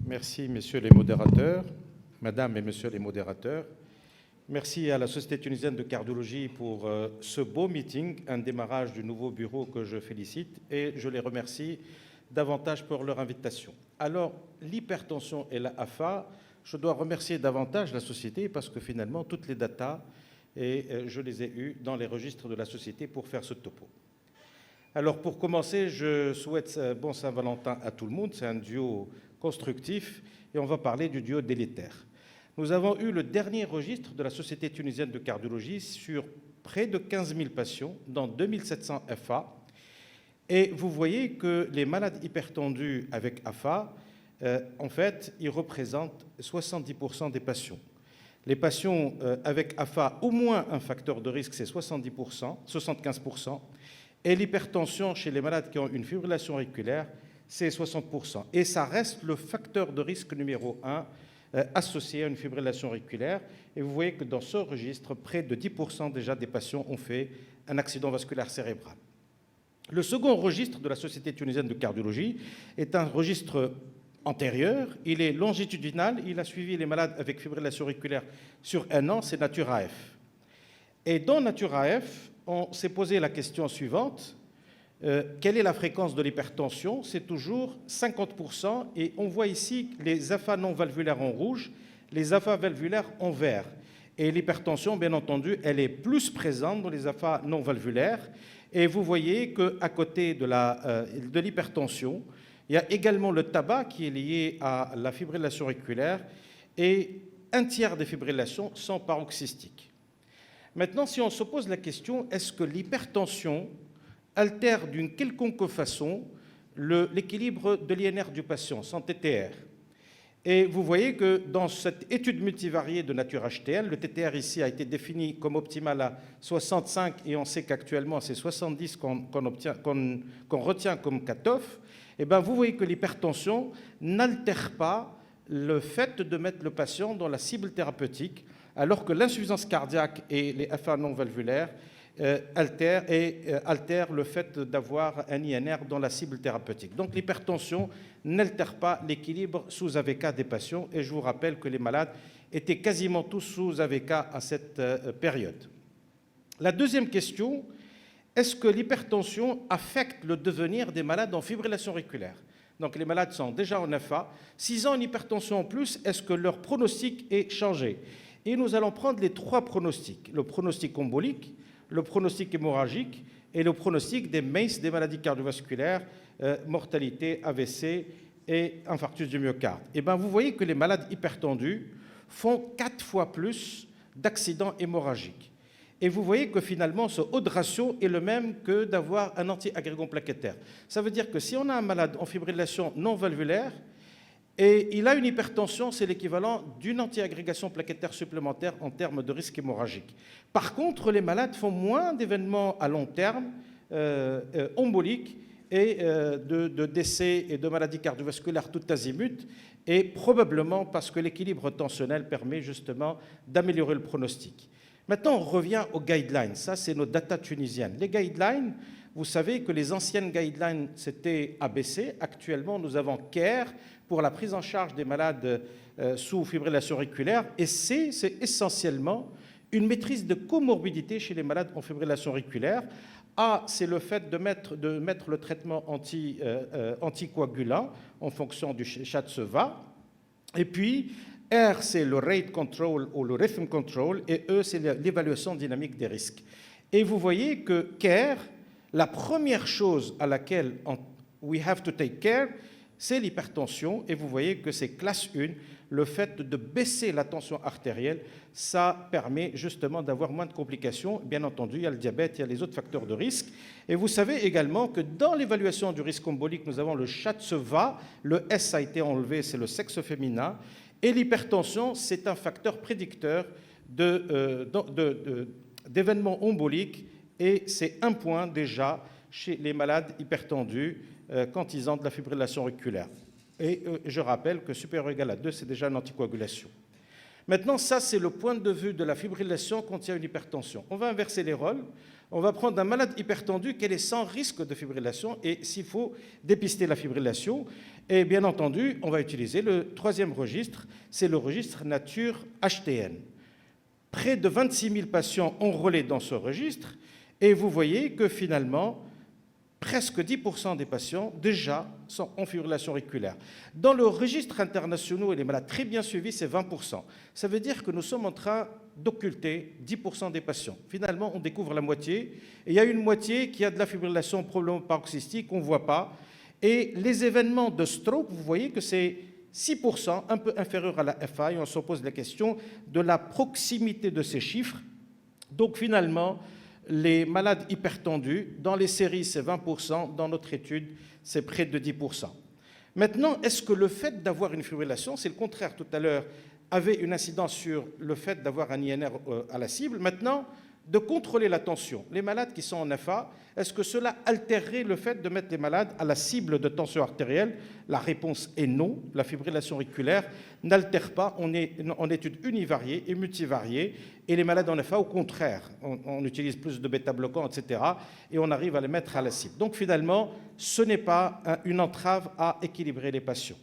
Merci, messieurs les modérateurs, madame et messieurs les modérateurs. Merci à la Société tunisienne de cardiologie pour ce beau meeting, un démarrage du nouveau bureau que je félicite et je les remercie davantage pour leur invitation. Alors, l'hypertension et la AFA, je dois remercier davantage la Société parce que finalement, toutes les datas, je les ai eues dans les registres de la Société pour faire ce topo. Alors, pour commencer, je souhaite bon Saint-Valentin à tout le monde. C'est un duo constructif et on va parler du duo délétère. Nous avons eu le dernier registre de la Société tunisienne de cardiologie sur près de 15 000 patients dans 2700 FA. Et vous voyez que les malades hypertendus avec AFA, en fait, ils représentent 70% des patients. Les patients avec AFA, au moins un facteur de risque, c'est 70%, 75%. Et l'hypertension chez les malades qui ont une fibrillation auriculaire, c'est 60%. Et ça reste le facteur de risque numéro 1 associé à une fibrillation auriculaire. Et vous voyez que dans ce registre, près de 10% déjà des patients ont fait un accident vasculaire cérébral. Le second registre de la Société tunisienne de cardiologie est un registre antérieur. Il est longitudinal. Il a suivi les malades avec fibrillation auriculaire sur un an. C'est Nature AF. Et dans Nature AF, on s'est posé la question suivante. Quelle est la fréquence de l'hypertension? C'est toujours 50%. Et on voit ici les AFA non valvulaires en rouge, les AFA valvulaires en vert. Et l'hypertension, bien entendu, elle est plus présente dans les AFA non valvulaires. Et vous voyez qu'à côté de l'hypertension, il y a également le tabac qui est lié à la fibrillation auriculaire et un tiers des fibrillations sont paroxystiques. Maintenant, si on se pose la question, est-ce que l'hypertension altère d'une quelconque façon l'équilibre de l'INR du patient, son TTR? Et vous voyez que dans cette étude multivariée de Nature HTL, le TTR ici a été défini comme optimal à 65 et on sait qu'actuellement c'est 70 qu'on retient comme cutoff. Et bien vous voyez que l'hypertension n'altère pas le fait de mettre le patient dans la cible thérapeutique, alors que l'insuffisance cardiaque et les FA non valvulaires altèrent le fait d'avoir un INR dans la cible thérapeutique. Donc l'hypertension n'altère pas l'équilibre sous AVK des patients et je vous rappelle que les malades étaient quasiment tous sous AVK à cette période. La deuxième question, est-ce que l'hypertension affecte le devenir des malades en fibrillation auriculaire? Donc les malades sont déjà en FA, 6 ans en hypertension en plus, est-ce que leur pronostic est changé? Et nous allons prendre les trois pronostics, le pronostic embolique, le pronostic hémorragique et le pronostic des MACE, des maladies cardiovasculaires, mortalité, AVC et infarctus du myocarde. Et bien vous voyez que les malades hypertendus font 4 fois plus d'accidents hémorragiques. Et vous voyez que finalement ce haut de ratio est le même que d'avoir un antiagrégant plaquettaire. Ça veut dire que si on a un malade en fibrillation non valvulaire, et il a une hypertension, c'est l'équivalent d'une antiagrégation plaquettaire supplémentaire en termes de risque hémorragique. Par contre, les malades font moins d'événements à long terme, emboliques, et de décès et de maladies cardiovasculaires tout azimut, et probablement parce que l'équilibre tensionnel permet justement d'améliorer le pronostic. Maintenant, on revient aux guidelines. Ça, c'est nos data tunisiennes. Les guidelines, vous savez que les anciennes guidelines, c'était ABC. Actuellement, nous avons CARE pour la prise en charge des malades sous fibrillation auriculaire. Et C, c'est essentiellement une maîtrise de comorbidité chez les malades en fibrillation auriculaire. A, c'est le fait de mettre le traitement anticoagulant en fonction du SHATS-VA. Et puis, R, c'est le rate control ou le rhythm control. Et E, c'est l'évaluation dynamique des risques. Et vous voyez que CARE, la première chose à laquelle we have to take care, c'est l'hypertension. Et vous voyez que c'est classe 1. Le fait de baisser la tension artérielle, ça permet justement d'avoir moins de complications. Bien entendu, il y a le diabète, il y a les autres facteurs de risque. Et vous savez également que dans l'évaluation du risque embolique, nous avons le SHATS-VA. Le S a été enlevé, c'est le sexe féminin. Et l'hypertension, c'est un facteur prédicteur d'événements emboliques. Et c'est un point déjà chez les malades hypertendus quand ils ont de la fibrillation auriculaire. Et je rappelle que supérieur ou égal à 2, c'est déjà une anticoagulation. Maintenant, ça, c'est le point de vue de la fibrillation quand il y a une hypertension. On va inverser les rôles. On va prendre un malade hypertendu qui est sans risque de fibrillation et s'il faut dépister la fibrillation. Et bien entendu, on va utiliser le troisième registre, c'est le registre nature HTN. Près de 26 000 patients enrôlés dans ce registre et vous voyez que finalement, presque 10% des patients déjà sont en fibrillation auriculaire. Dans le registre international et les malades très bien suivis, c'est 20%. Ça veut dire que nous sommes en train d'occulter 10% des patients. Finalement, on découvre la moitié. Et il y a une moitié qui a de la fibrillation probablement paroxystique qu'on ne voit pas. Et les événements de stroke, vous voyez que c'est 6%, un peu inférieur à la FA. Et on se pose la question de la proximité de ces chiffres. Donc finalement, les malades hypertendus, dans les séries, c'est 20%, dans notre étude, c'est près de 10%. Maintenant, est-ce que le fait d'avoir une fibrillation, c'est le contraire tout à l'heure, avait une incidence sur le fait d'avoir un INR à la cible? Maintenant, de contrôler la tension. Les malades qui sont en FA, est-ce que cela altérerait le fait de mettre les malades à la cible de tension artérielle? La réponse est non. La fibrillation auriculaire n'altère pas. On est en études univariées et multivariées. Et les malades en FA, au contraire, on utilise plus de bêta-bloquants, etc. Et on arrive à les mettre à la cible. Donc finalement, ce n'est pas une entrave à équilibrer les patients.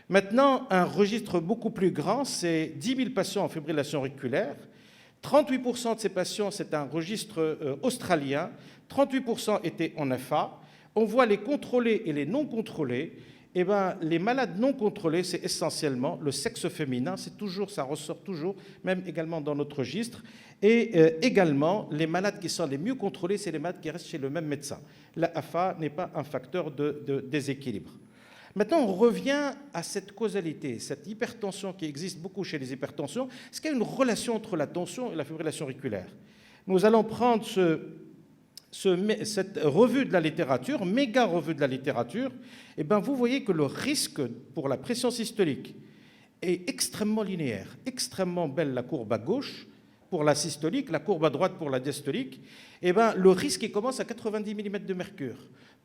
Maintenant, un registre beaucoup plus grand, c'est 10 000 patients en fibrillation auriculaire. 38% de ces patients, c'est un registre australien. 38% étaient en FA. On voit les contrôlés et les non contrôlés. Eh bien, les malades non contrôlés, c'est essentiellement le sexe féminin. C'est toujours, ça ressort toujours, même également dans notre registre. Et également, les malades qui sont les mieux contrôlés, c'est les malades qui restent chez le même médecin. La FA n'est pas un facteur de déséquilibre. Maintenant, on revient à cette causalité, cette hypertension qui existe beaucoup chez les hypertensions. Est-ce qu'il y a une relation entre la tension et la fibrillation auriculaire? Nous allons prendre cette revue de la littérature, méga revue de la littérature. Et bien, vous voyez que le risque pour la pression systolique est extrêmement linéaire, extrêmement belle la courbe à gauche pour la systolique, la courbe à droite pour la diastolique. Et bien, le risque il commence à 90 mm de mercure.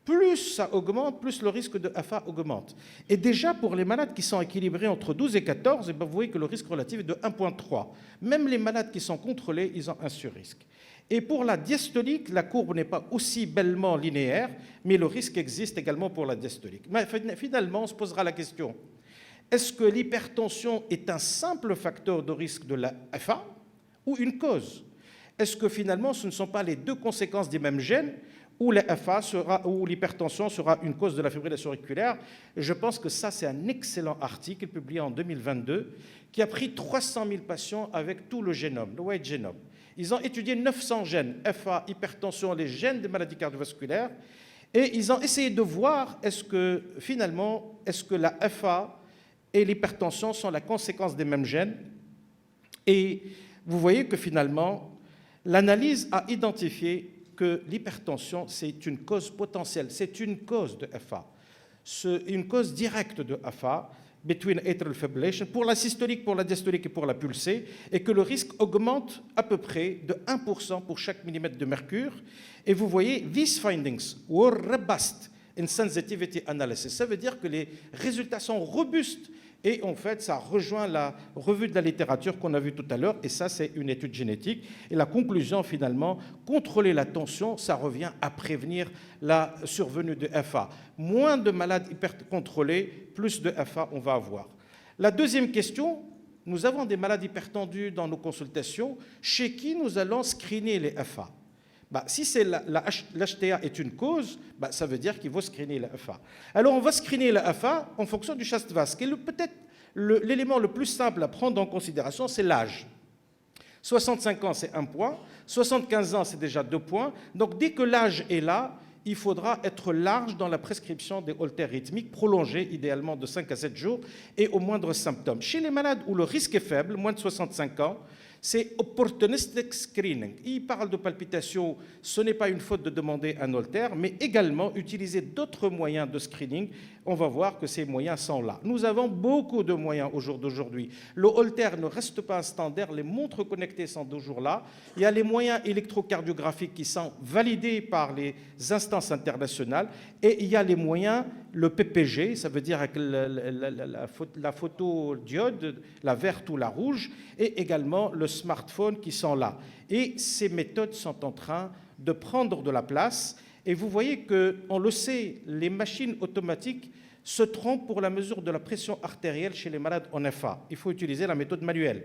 Plus ça augmente, plus le risque de FA augmente. Et déjà, pour les malades qui sont équilibrés entre 12 et 14, vous voyez que le risque relatif est de 1,3. Même les malades qui sont contrôlés, ils ont un surrisque. Et pour la diastolique, la courbe n'est pas aussi bellement linéaire, mais le risque existe également pour la diastolique. Mais finalement, on se posera la question, est-ce que l'hypertension est un simple facteur de risque de la FA ou une cause? Est-ce que finalement, ce ne sont pas les deux conséquences des mêmes gènes où la FA ou l'hypertension sera une cause de la fibrillation auriculaire? Je pense que ça, c'est un excellent article publié en 2022 qui a pris 300 000 patients avec tout le génome, le white génome. Ils ont étudié 900 gènes, FA, hypertension, les gènes des maladies cardiovasculaires, et ils ont essayé de voir est-ce que finalement, est-ce que la FA et l'hypertension sont la conséquence des mêmes gènes. Et vous voyez que finalement, l'analyse a identifié que l'hypertension, c'est une cause potentielle, c'est une cause de FA, c'est une cause directe de FA, between atrial fibrillation, pour la systolique, pour la diastolique et pour la pulsée, et que le risque augmente à peu près de 1% pour chaque millimètre de mercure. Et vous voyez, these findings were robust in sensitivity analysis. Ça veut dire que les résultats sont robustes. Et en fait, ça rejoint la revue de la littérature qu'on a vue tout à l'heure, et ça, c'est une étude génétique. Et la conclusion, finalement, contrôler la tension, ça revient à prévenir la survenue de FA. Moins de malades hypercontrôlés, plus de FA on va avoir. La deuxième question, nous avons des malades hypertendus dans nos consultations, chez qui nous allons screener les FA. Si l'HTA est une cause, ça veut dire qu'il faut screener la FA. Alors, on va screener la FA en fonction du Chast-Vas, qui est peut-être l'élément le plus simple à prendre en considération, c'est l'âge. 65 ans, c'est 1 point. 75 ans, c'est déjà 2 points. Donc, dès que l'âge est là, il faudra être large dans la prescription des holters rythmiques, prolongés idéalement de 5 à 7 jours, et aux moindres symptômes. Chez les malades où le risque est faible, moins de 65 ans, c'est opportunistic screening. Il parle de palpitations, ce n'est pas une faute de demander un holter, mais également utiliser d'autres moyens de screening. on va voir que ces moyens sont là. Nous avons beaucoup de moyens au jour d'aujourd'hui. Le Holter ne reste pas un standard, les montres connectées sont toujours là. Il y a les moyens électrocardiographiques qui sont validés par les instances internationales et il y a les moyens, le PPG, ça veut dire avec la photodiode, la verte ou la rouge, et également le smartphone qui sont là. Et ces méthodes sont en train de prendre de la place. Et vous voyez qu'on le sait, les machines automatiques se trompent pour la mesure de la pression artérielle chez les malades en FA. Il faut utiliser la méthode manuelle.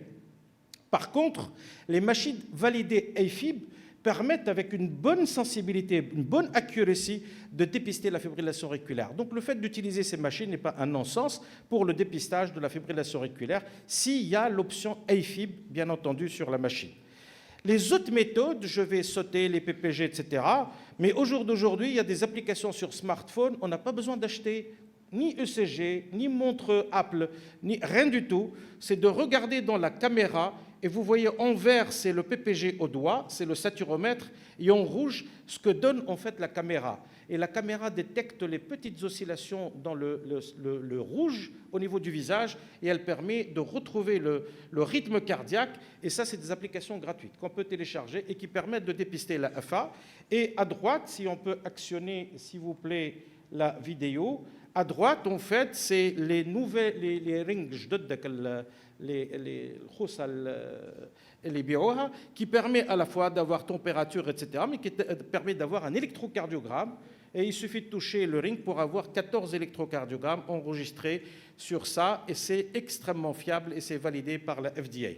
Par contre, les machines validées AFib permettent avec une bonne sensibilité, une bonne accuracy de dépister la fibrillation auriculaire. Donc le fait d'utiliser ces machines n'est pas un non-sens pour le dépistage de la fibrillation auriculaire s'il y a l'option AFib, bien entendu, sur la machine. Les autres méthodes, je vais sauter les PPG, etc. Mais au jour d'aujourd'hui, il y a des applications sur smartphone, on n'a pas besoin d'acheter ni ECG, ni montre Apple, ni rien du tout. C'est de regarder dans la caméra et vous voyez en vert, c'est le PPG au doigt, c'est le saturomètre, et en rouge, ce que donne en fait la caméra. Et la caméra détecte les petites oscillations dans le rouge au niveau du visage et elle permet de retrouver le rythme cardiaque. Et ça, c'est des applications gratuites qu'on peut télécharger et qui permettent de dépister la FA. Et à droite, si on peut actionner, s'il vous plaît, la vidéo, à droite, en fait, c'est les nouvelles, les rings qui permet à la fois d'avoir température, etc., mais qui permet d'avoir un électrocardiogramme. Et il suffit de toucher le ring pour avoir 14 électrocardiogrammes enregistrés sur ça. Et c'est extrêmement fiable et c'est validé par la FDA.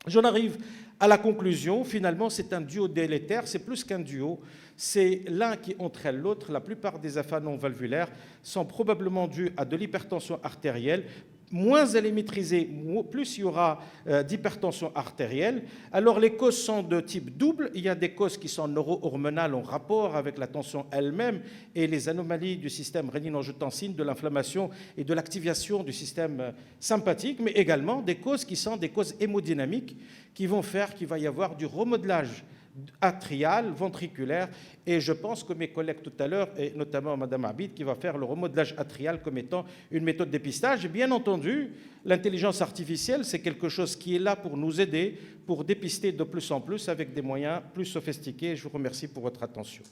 J'en arrive à la conclusion. Finalement, c'est un duo délétère. C'est plus qu'un duo. C'est l'un qui entraîne l'autre. La plupart des AFA non valvulaires sont probablement dus à de l'hypertension artérielle. Moins elle est maîtrisée, plus il y aura d'hypertension artérielle. Alors les causes sont de type double. Il y a des causes qui sont neuro-hormonales en rapport avec la tension elle-même et les anomalies du système rénine-angiotensine, de l'inflammation et de l'activation du système sympathique, mais également des causes qui sont des causes hémodynamiques qui vont faire qu'il va y avoir du remodelage atrial, ventriculaire, et je pense que mes collègues tout à l'heure, et notamment Mme Abid, qui va faire le remodelage atrial comme étant une méthode de dépistage. Et bien entendu, l'intelligence artificielle, c'est quelque chose qui est là pour nous aider, pour dépister de plus en plus avec des moyens plus sophistiqués. Je vous remercie pour votre attention.